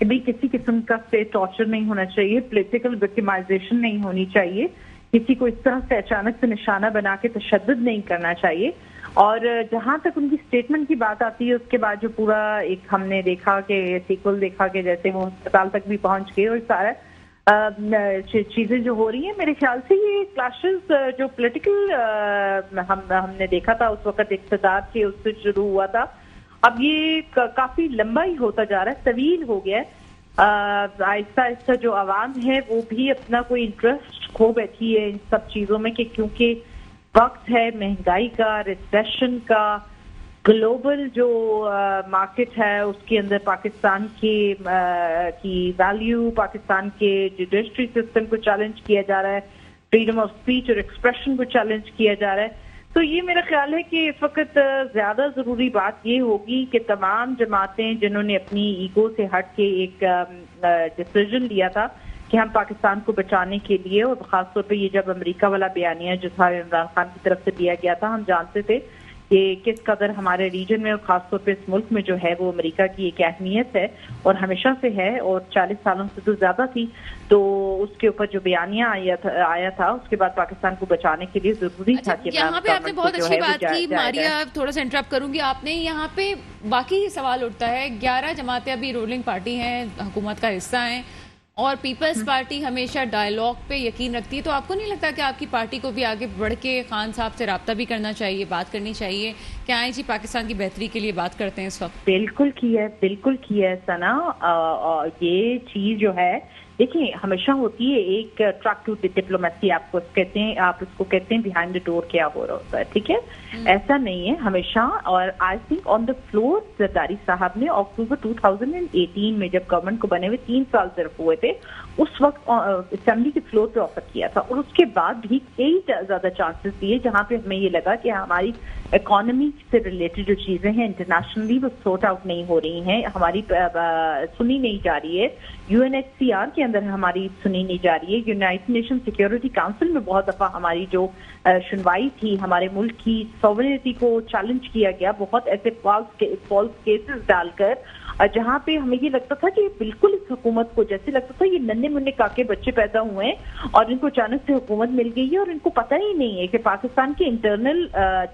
بھی کسی قسم کا اسٹیٹ ٹارچر نہیں ہونا چاہیے, پولیٹیکل وکٹمائزیشن نہیں ہونی چاہیے, کسی کو اس طرح سے اچانک سے نشانہ بنا کے تشدد نہیں کرنا چاہیے. اور جہاں تک ان کی اسٹیٹمنٹ کی بات آتی ہے, اس کے بعد جو پورا ایک ہم نے دیکھا کہ سیکول دیکھا کہ جیسے وہ اسپتال تک بھی پہنچ گئے, اور سارا چیزیں جو ہو رہی ہیں, میرے خیال سے یہ کلاشز جو پولیٹیکل ہم نے دیکھا تھا اس وقت اقتدار کے اس سے شروع ہوا تھا, اب یہ کافی لمبا ہی ہوتا جا رہا ہے, طویل ہو گیا ہے. آہستہ آہستہ جو عوام ہے وہ بھی اپنا کوئی انٹرسٹ کھو بیٹھی ہے ان سب چیزوں میں, کہ کیونکہ وقت ہے مہنگائی کا, ریسیشن کا, گلوبل جو مارکیٹ ہے اس کے اندر پاکستان کی ویلیو, پاکستان کے جوڈیشری سسٹم کو چیلنج کیا جا رہا ہے, فریڈم آف اسپیچ اور ایکسپریشن کو چیلنج کیا جا رہا ہے. تو یہ میرا خیال ہے کہ اس وقت زیادہ ضروری بات یہ ہوگی کہ تمام جماعتیں جنہوں نے اپنی ایگو سے ہٹ کے ایک ڈیسیژن لیا تھا کہ ہم پاکستان کو بچانے کے لیے, اور خاص طور پہ یہ جب امریکہ والا بیانیہ جو تھا عمران خان کی طرف سے دیا گیا تھا, ہم جانتے تھے کہ کس قدر ہمارے ریجن میں اور خاص طور پہ اس ملک میں جو ہے وہ امریکہ کی ایک اہمیت ہے اور ہمیشہ سے ہے, اور 40 سالوں سے تو زیادہ تھی. تو اس کے اوپر جو بیانیہ آیا تھا اس کے بعد پاکستان کو بچانے کے لیے ضروری تھا کہ یہاں پہ آپ نے بہت اچھی بات کی ماریا, تھوڑا سا انٹرپٹ کروں گی. آپ نے یہاں پہ باقی سوال اٹھتا ہے, 11 جماعتیں ابھی رولنگ پارٹی ہیں, حکومت کا حصہ ہیں, اور پیپلز پارٹی ہمیشہ ڈائیلاگ پہ یقین رکھتی ہے. تو آپ کو نہیں لگتا کہ آپ کی پارٹی کو بھی آگے بڑھ کے خان صاحب سے رابطہ بھی کرنا چاہیے, بات کرنی چاہیے کہ آئیں جی پاکستان کی بہتری کے لیے بات کرتے ہیں اس وقت؟ بالکل کی ہے سنا. یہ چیز جو ہے دیکھیں ہمیشہ ہوتی ہے ایک ٹریک ٹو ڈپلومیسی, آپ کو کہتے ہیں, آپ اس کو کہتے ہیں بیہائنڈ دا ڈور کیا ہو رہا ہوتا ہے, ٹھیک ہے, ایسا نہیں ہے ہمیشہ. اور I think on the floor Zardari صاحب نے اکتوبر 2018 میں جب گورنمنٹ کو بنے ہوئے 3 سال صرف ہوئے تھے, اس وقت اسمبلی کے فلور پہ آفر کیا تھا, اور اس کے بعد بھی کئی زیادہ چانسز دیے جہاں پہ ہمیں یہ لگا کہ ہماری اکانومی سے ریلیٹڈ جو چیزیں ہیں انٹرنیشنلی وہ سورٹ آؤٹ نہیں ہو رہی ہیں, ہماری سنی نہیں جا رہی ہے, UNHCR کے اندر ہماری سنی نہیں جا رہی ہے, یونائٹڈ نیشن سیکیورٹی کاؤنسل میں بہت دفعہ ہماری جو سنوائی تھی ہمارے ملک کی سوورنٹی کو چیلنج کیا گیا بہت ایسے فالس کیسز ڈال کر, جہاں پہ ہمیں یہ لگتا تھا کہ بالکل اس حکومت کو جیسے لگتا تھا یہ ننھے منھے کاکے بچے پیدا ہوئے ہیں اور ان کو اچانک سے حکومت مل گئی ہے, اور ان کو پتہ ہی نہیں ہے کہ پاکستان کے انٹرنل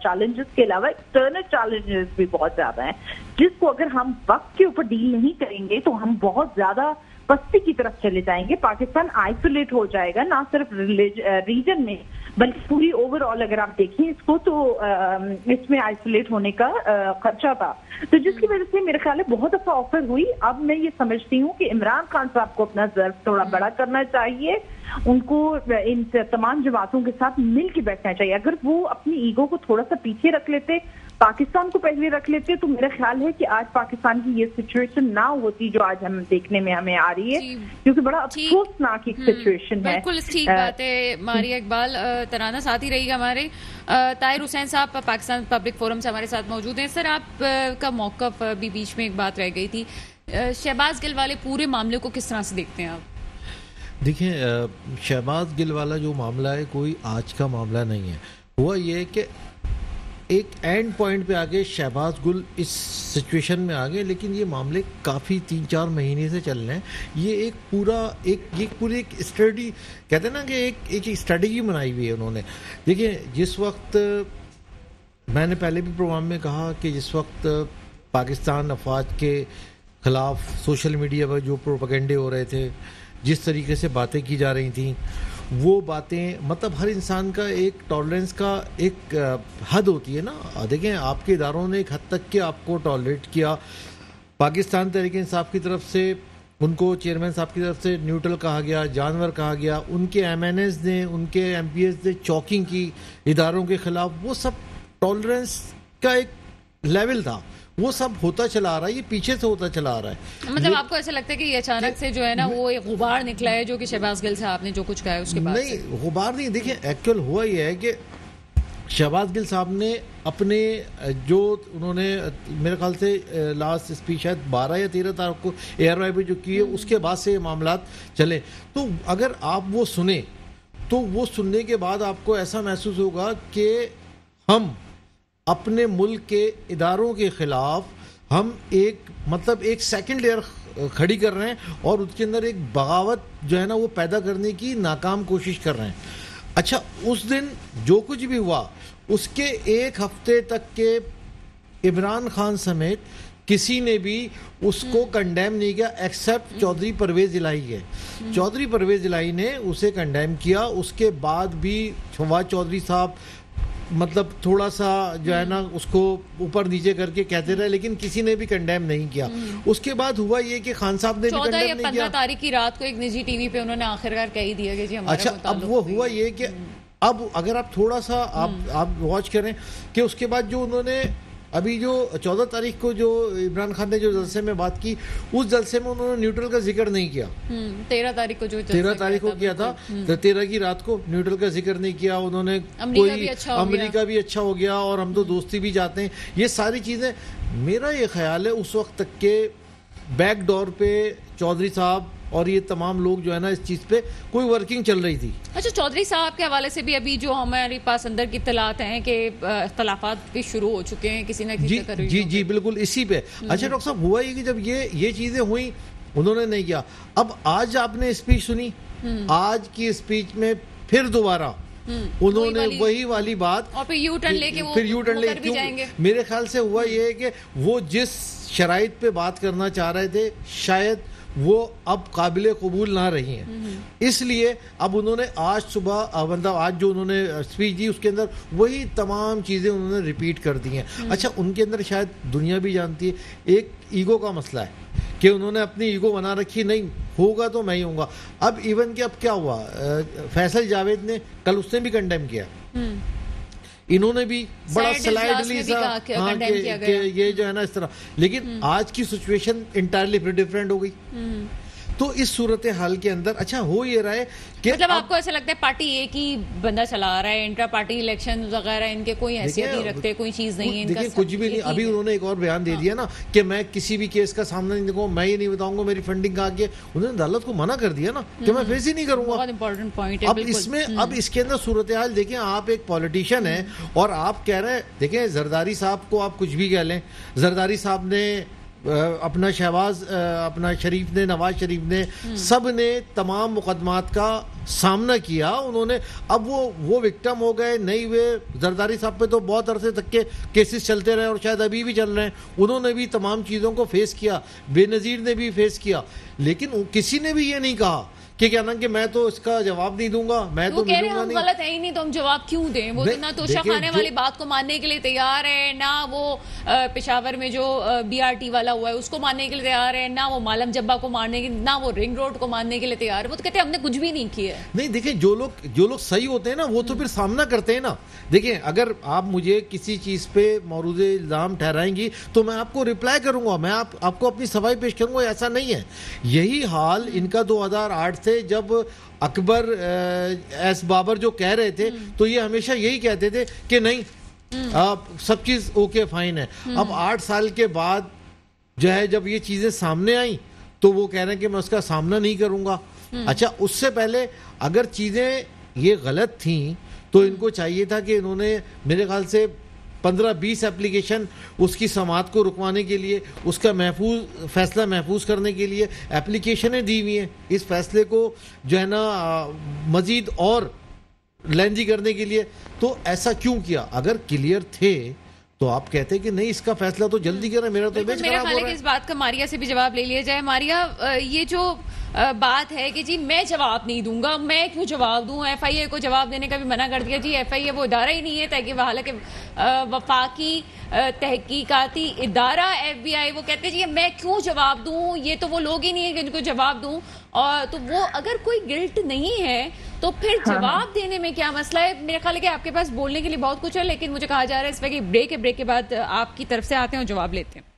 چیلنجز کے علاوہ ایکسٹرنل چیلنجز بھی بہت زیادہ ہیں, جس کو اگر ہم وقت کے اوپر ڈیل نہیں کریں گے تو ہم بہت زیادہ پستی کی طرف چلے جائیں گے. پاکستان آئسولیٹ ہو جائے گا, نہ صرف ریجن میں بلکہ پوری اوور آل اگر آپ دیکھیں اس کو تو اس میں آئسولیٹ ہونے کا خدشہ تھا. تو جس کی وجہ سے میرے خیال ہے بہت دفعہ آفر ہوئی. اب میں یہ سمجھتی ہوں کہ عمران خان صاحب کو اپنا ظرف تھوڑا بڑا کرنا چاہیے, ان کو ان تمام جماعتوں کے ساتھ مل کے بیٹھنا چاہیے. اگر وہ اپنی ایگو کو تھوڑا سا پیچھے رکھ لیتے, پاکستان کو پہلے رکھ لیتے, تو میرا خیال ہے کہ آج پاکستان کی یہ سچویشن نہ ہوتی جو آج ہم دیکھنے میں ہمیں آ رہی ہے, کیونکہ بڑا افسوسناک ایک سچویشن ہے. بالکل ٹھیک بات ہے ماریا اقبال. ترانہ ساتھ ہی رہی گا ہمارے. طاہر حسین صاحب پاکستان پبلک فورم سے ہمارے ساتھ موجود ہیں. سر آپ کا موقف بھی بیچ میں ایک بات رہ گئی تھی, شہباز گل والے پورے معاملے کو کس طرح سے دیکھتے ہیں آپ؟ دیکھیں شہباز گل والا جو معاملہ ہے کوئی آج کا معاملہ نہیں ہے. ہوا یہ ہے کہ ایک اینڈ پوائنٹ پہ آگے شہباز گل اس سچویشن میں آگے, لیکن یہ معاملے کافی 3-4 مہینے سے چل رہے ہیں. یہ ایک پوری ایک اسٹریٹجی کہتے ہیں نا کہ ایک اسٹریٹجی بنائی ہوئی ہے انہوں نے. دیکھیں جس وقت میں نے پہلے بھی پروگرام میں کہا کہ جس وقت پاکستان افواج کے خلاف سوشل میڈیا پر جو پروپیگنڈے ہو رہے تھے, جس طریقے سے باتیں کی جا رہی تھیں, وہ باتیں مطلب ہر انسان کا ایک ٹالرنس کا ایک حد ہوتی ہے نا. دیکھیں آپ کے اداروں نے ایک حد تک کہ آپ کو ٹالریٹ کیا. پاکستان تحریک انصاف کی طرف سے ان کو چیئرمین صاحب کی طرف سے نیوٹرل کہا گیا, جانور کہا گیا, ان کے MNAs نے, ان کے MPs نے چوکنگ کی اداروں کے خلاف. وہ سب ٹالرنس کا ایک لیول تھا, وہ سب ہوتا چلا آ رہا ہے, یہ پیچھے سے ہوتا چلا آ رہا ہے. مطلب آپ کو ایسا لگتا ہے کہ یہ اچانک سے جو ہے نا وہ ایک غبار نکلا ہے جو کہ شہباز گل صاحب نے جو کچھ کہا ہے اس کے بعد؟ نہیں غبار نہیں. دیکھیں ایکچوئل ہوا یہ ہے کہ شہباز گل صاحب نے اپنے جو انہوں نے میرے خیال سے لاسٹ اسپیچ شاید 12 یا 13 تاریخ کو ARY پہ جو کی ہے, اس کے بعد سے یہ معاملات چلے. تو اگر آپ وہ سنیں تو وہ سننے کے بعد آپ کو ایسا محسوس ہوگا کہ ہم اپنے ملک کے اداروں کے خلاف ہم ایک سیکنڈ لیئر کھڑی کر رہے ہیں اور اس کے اندر ایک بغاوت جو ہے نا وہ پیدا کرنے کی ناکام کوشش کر رہے ہیں. اچھا اس دن جو کچھ بھی ہوا اس کے ایک ہفتے تک کے عمران خان سمیت کسی نے بھی اس کو کنڈیم نہیں کیا ایکسیپٹ چودھری پرویز الہی ہے. چودھری پرویز الہی نے اسے کنڈیم کیا. اس کے بعد بھی فواد چودھری صاحب مطلب تھوڑا سا جو ہے نا اس کو اوپر نیچے کر کے کہتے رہے لیکن کسی نے بھی کنڈیم نہیں کیا. اس کے بعد ہوا یہ کہ خان صاحب نے بھی کنڈیم نہیں کیا. 15 تاریخ کی رات کو ایک نجی ٹی وی پہ انہوں نے آخرکار کہہ دیا کہ جی ہمارا. اچھا اب وہ ہوا یہ کہ اب اگر آپ تھوڑا سا آپ واچ کریں کہ اس کے بعد جو انہوں نے ابھی جو 14 تاریخ کو جو عمران خان نے جو جلسے میں بات کی اس جلسے میں انہوں نے نیوٹرل کا ذکر نہیں کیا. 13 تاریخ کو جو 13 تاریخ کو کیا تھا 13 کی رات کو نیوٹرل کا ذکر نہیں کیا انہوں نے. کوئی امریکہ بھی اچھا ہو گیا اور ہم تو دوستی بھی جاتے ہیں. یہ ساری چیزیں میرا یہ خیال ہے اس وقت تک کے بیک ڈور پہ چودھری صاحب اور یہ تمام لوگ جو ہے نا اس چیز پہ کوئی ورکنگ چل رہی تھی. اچھا چودھری صاحب کے حوالے سے بھی ابھی جو ہمارے پاس اندر کی اطلاعات ہیں کہ اختلافات بھی شروع ہو چکے ہیں کسی نہ کسی جی بالکل اسی پہ. اچھا ڈاکٹر صاحب ہوا یہ کہ جب یہ چیزیں ہوئیں انہوں نے نہیں کیا. اب آج آپ نے اسپیچ سنی آج کی اسپیچ میں پھر دوبارہ انہوں نے وہی والی بات اور پھر یو ٹرن لے کے جائیں گے. میرے خیال سے ہوا یہ ہے کہ وہ جس شرائط پہ بات کرنا چاہ رہے تھے شاید وہ اب قابل قبول نہ رہی ہیں. اس لیے اب انہوں نے آج صبح مطلب آج جو انہوں نے اسپیچ دی اس کے اندر وہی تمام چیزیں انہوں نے ریپیٹ کر دی ہیں. اچھا ان کے اندر شاید دنیا بھی جانتی ہے ایک ایگو کا مسئلہ ہے کہ انہوں نے اپنی ایگو بنا رکھی نہیں ہوگا تو میں ہی ہوں گا. اب ایون کہ اب کیا ہوا فیصل جاوید نے کل اس نے بھی کنڈیم کیا انہوں نے بھی بڑا سلائڈلی سا کہ یہ جو ہے نا اس طرح. لیکن آج کی سچویشن انٹائرلی ڈفرینٹ ہو گئی. تو اس صورتحال کے اندر اچھا ہو یہ رہا ہے کہ مطلب آپ کو ایسا لگتا ہے پارٹی ایک ہی بندہ چلا رہا ہے انٹرا پارٹی الیکشن وغیرہ ان کے کوئی حیثیت نہیں رکھتے کوئی چیز نہیں ہے. دیکھیں کچھ بھی نہیں. ابھی انہوں نے ایک اور بیان دے دیا نا کہ میں کسی بھی کیس کا سامنا نہیں دکھاؤں میں یہ نہیں بتاؤں گا میری فنڈنگ کہاں کی ہے. انہوں نے عدالت کو منع کر دیا نا کہ میں فیس ہی نہیں کروں گا. بہت امپورٹنٹ پوائنٹ ہے. اب اس میں اب اس کے اندر صورتحال دیکھیں آپ ایک پولیٹیشین ہیں اور آپ کہہ رہے ہیں دیکھیں زرداری صاحب کو آپ کچھ بھی کہہ لیں زرداری صاحب نے اپنا شہباز اپنا شریف نے نواز شریف نے سب نے تمام مقدمات کا سامنا کیا. انہوں نے اب وہ وکٹم ہو گئے نہیں ہوئے. زرداری صاحب پہ تو بہت عرصے تک کے کیسز چلتے رہے اور شاید ابھی بھی چل رہے ہیں. انہوں نے بھی تمام چیزوں کو فیس کیا. بے نظیر نے بھی فیس کیا. لیکن کسی نے بھی یہ نہیں کہا کہ کیا نا کہ میں تو اس کا جواب نہیں دوں گا میں تو کہہ رہے ہیں ہم غلط ہے ہی نہیں تو ہم جواب کیوں دیں. وہ نہ توشہ خانے والی بات کو ماننے کے لیے تیار ہے نہ وہ پشاور میں جو بی آر ٹی والا ہوا ہے اس کو ماننے کے لیے تیار ہے نہ وہ مالم جبا کو ماننے کے نہ وہ رنگ روڈ کو ماننے کے لیے تیار ہے. وہ تو کہتے ہیں ہم نے کچھ بھی نہیں کیا ہے. نہیں دیکھیں جو لوگ صحیح ہوتے ہیں نا وہ تو پھر سامنا کرتے ہیں نا. دیکھیں اگر آپ مجھے کسی چیز پہ موروث الزام ٹھہرائیں گی تو میں آپ کو ریپلائی کروں گا میں آپ کو اپنی صفائی پیش کروں گا. ایسا نہیں ہے. یہی حال ان کا 2008 سے جب اکبر ایس بابر جو کہہ رہے تھے تو یہ ہمیشہ یہی کہتے تھے کہ نہیں سب چیز اوکے فائن ہے. اب 8 سال کے بعد جو ہے جب یہ چیزیں سامنے آئیں تو وہ کہہ رہے ہیں کہ میں اس کا سامنا نہیں کروں گا. اچھا اس سے پہلے اگر چیزیں یہ غلط تھیں تو ان کو چاہیے تھا کہ انہوں نے میرے خیال سے 15-20 ایپلیکیشن اس کی سماعت کو رکوانے کے لیے اس کا فیصلہ محفوظ کرنے کے لیے ایپلیکیشنیں دی ہوئی ہیں. اس فیصلے کو جو ہے نا مزید اور لینزی کرنے کے لیے. تو ایسا کیوں کیا؟ اگر کلیئر تھے تو آپ کہتے کہ نہیں اس کا فیصلہ تو جلدی کریں. میرا تو امیج خراب ہو رہا ہے. اس بات کا ماریا سے بھی جواب لے لیا جائے. ماریا یہ جو بات ہے کہ جی میں جواب نہیں دوں گا میں کیوں جواب دوں. ایف آئی اے کو جواب دینے کا بھی منع کر دیا. جی ایف آئی اے وہ ادارہ ہی نہیں ہے تاکہ حالانکہ وفاقی تحقیقاتی ادارہ ایف بی آئی وہ کہتے ہیں جی میں کیوں جواب دوں یہ تو وہ لوگ ہی نہیں ہے کہ ان کو جواب دوں. اور تو وہ اگر کوئی گلٹ نہیں ہے تو پھر جواب دینے میں کیا مسئلہ ہے. میرا خیال ہے کہ آپ کے پاس بولنے کے لیے بہت کچھ ہے لیکن مجھے کہا جا رہا ہے اس وقت بریک کے بعد آپ کی طرف سے آتے ہیں اور جواب لیتے ہیں.